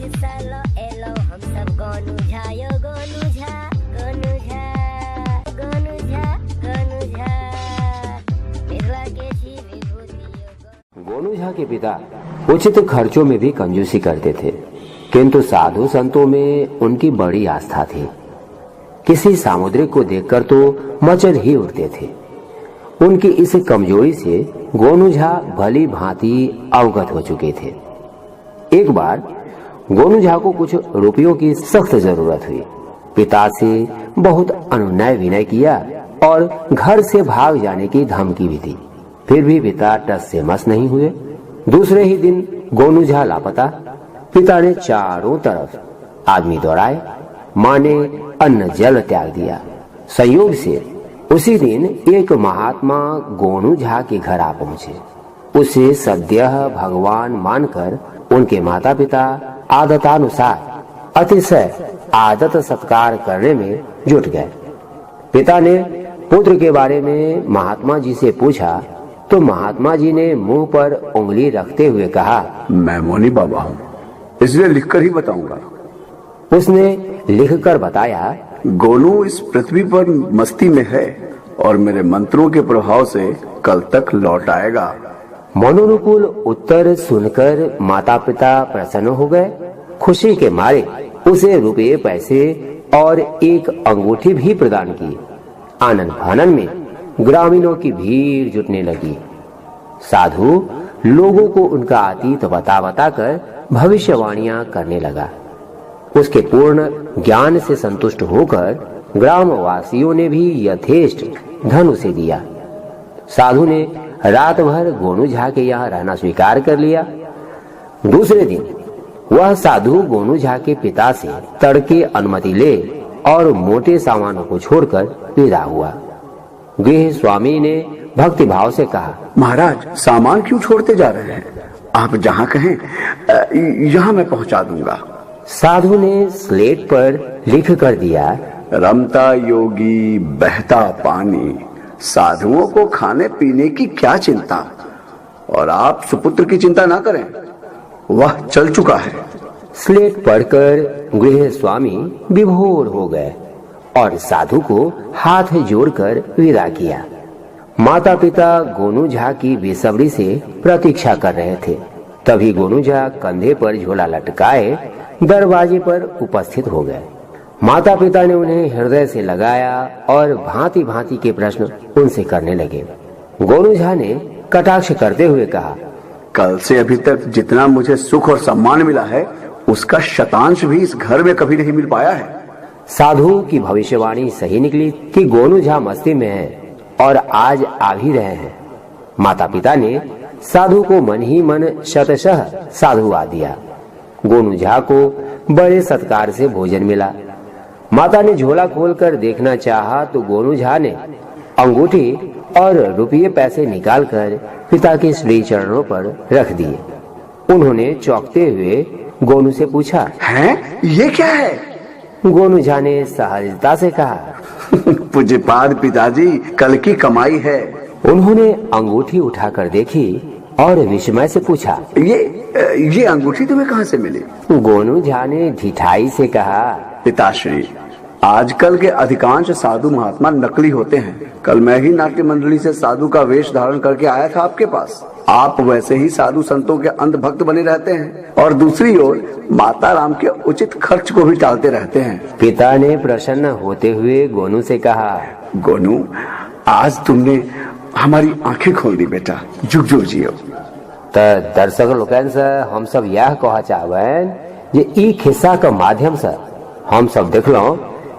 खिस्सा लो एलो हम सब गोनू झा यो गोनू झा गोनू झा गोनू झा गोनू झा निर्वा के छी विभूति। गोनू झा के पिता उचित खर्चों में भी कंजूसी करते थे, किंतु साधु संतों में उनकी बड़ी आस्था थी। किसी सामुद्रिक को देखकर तो मचल ही उठते थे। उनकी इस कमजोरी से गोनू झा भली भांति अवगत हो चुके थे। एक बार गोनू झा को कुछ रुपयों की सख्त जरूरत हुई। पिता से बहुत अनुनय विनय किया और घर से भाग जाने की धमकी भी दी, फिर भी पिता टस से मस नहीं हुए। दूसरे ही दिन गोनू झा लापता। पिता ने चारों तरफ आदमी दौड़ाए। मां ने अन्न जल त्याग दिया। संयोग से उसी दिन एक महात्मा गोनू झा के घर आ पहुंचे। उसे सद्यः भगवान मानकर उनके माता पिता आदतानुसार अतिशय आदत सत्कार करने में जुट गए। पिता ने पुत्र के बारे में महात्मा जी से पूछा तो महात्मा जी ने मुंह पर उंगली रखते हुए कहा, मैं मौनी बाबा हूँ, इसलिए लिखकर ही बताऊंगा। उसने लिखकर बताया, गोनू इस पृथ्वी पर मस्ती में है और मेरे मंत्रों के प्रभाव से कल तक लौट आएगा। मनोनुकूल उत्तर सुनकर माता पिता प्रसन्न हो गए। खुशी के मारे उसे रुपये पैसे और एक अंगूठी भी प्रदान की। आनंद फानन में ग्रामीणों की भीड़ जुटने लगी। साधु लोगों को उनका अतीत बताकर भविष्यवाणियां करने लगा। उसके पूर्ण ज्ञान से संतुष्ट होकर ग्रामवासियों ने भी यथेष्ट धन उसे दिया। साधु ने रात भर गोनू झा के यहाँ रहना स्वीकार कर लिया। दूसरे दिन वह साधु गोनू झा के पिता से तड़के अनुमति ले और मोटे सामानों को छोड़कर विदा हुआ। गृह स्वामी ने भक्ति भाव से कहा, महाराज सामान क्यों छोड़ते जा रहे हैं? आप जहाँ कहें यहाँ मैं पहुँचा दूंगा। साधु ने स्लेट पर लिख कर दिया, रमता योगी बहता पानी, साधुओं को खाने पीने की क्या चिंता, और आप सुपुत्र की चिंता ना करें, वह चल चुका है। स्लेट पढ़कर गृह स्वामी विभोर हो गए और साधु को हाथ जोड़कर विदा किया। माता पिता गोनू झा की बेसब्री से प्रतीक्षा कर रहे थे। तभी गोनू झा कंधे पर झोला लटकाए दरवाजे पर उपस्थित हो गए। माता पिता ने उन्हें हृदय से लगाया और भांति भांति के प्रश्न उनसे करने लगे। गोनू झा ने कटाक्ष करते हुए कहा, कल से अभी तक जितना मुझे सुख और सम्मान मिला है उसका शतांश भी इस घर में कभी नहीं मिल पाया है। साधु की भविष्यवाणी सही निकली कि गोनू झा मस्ती में है और आज आ भी रहे हैं। माता पिता ने साधु को मन ही मन शतशः साधुवाद दिया। गोनू झा को बड़े सत्कार से भोजन मिला। माता ने झोला खोलकर देखना चाहा तो गोनू झा ने अंगूठी और रुपये पैसे निकालकर पिता के श्री चरणों पर रख दिए। उन्होंने चौंकते हुए गोनू से पूछा, हैं? ये क्या है? गोनू झा ने सहजता से कहा, पूज्यपाद पिताजी, कल की कमाई है। उन्होंने अंगूठी उठाकर देखी और विस्मय से पूछा, ये अंगूठी तुम्हें कहाँ से मिली? गोनू झा ने ढिठाई से कहा, पिताश्री, आजकल के अधिकांश साधु महात्मा नकली होते हैं। कल मैं ही नाट्य मंडली से साधु का वेश धारण करके आया था आपके पास। आप वैसे ही साधु संतों के अंधभक्त बने रहते हैं और दूसरी ओर माता राम के उचित खर्च को भी टालते रहते हैं। पिता ने प्रसन्न होते हुए गोनू से कहा, गोनू, आज तुमने हमारी आंखें खोल दी बेटा, जुग जुग जियो। दर्शक लोगन से हम सब यह कह चाहबन जे ई खिस्सा के माध्यम से हम सब देखलो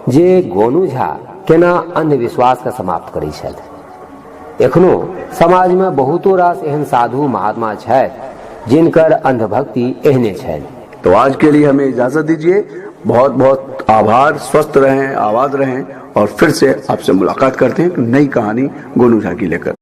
जे गोनू झा केना अंधविश्वास का समाप्त करी छथि। एखनो समाज में बहुतो रास एहन साधु महात्मा छथि जिनकर अंधभक्ति एहने छनि। तो आज के लिए हमें इजाजत दीजिए। बहुत बहुत आभार। स्वस्थ रहें, आबाद रहें और फिर से आपसे मुलाकात करते हैं नई कहानी गोनू झा की लेकर।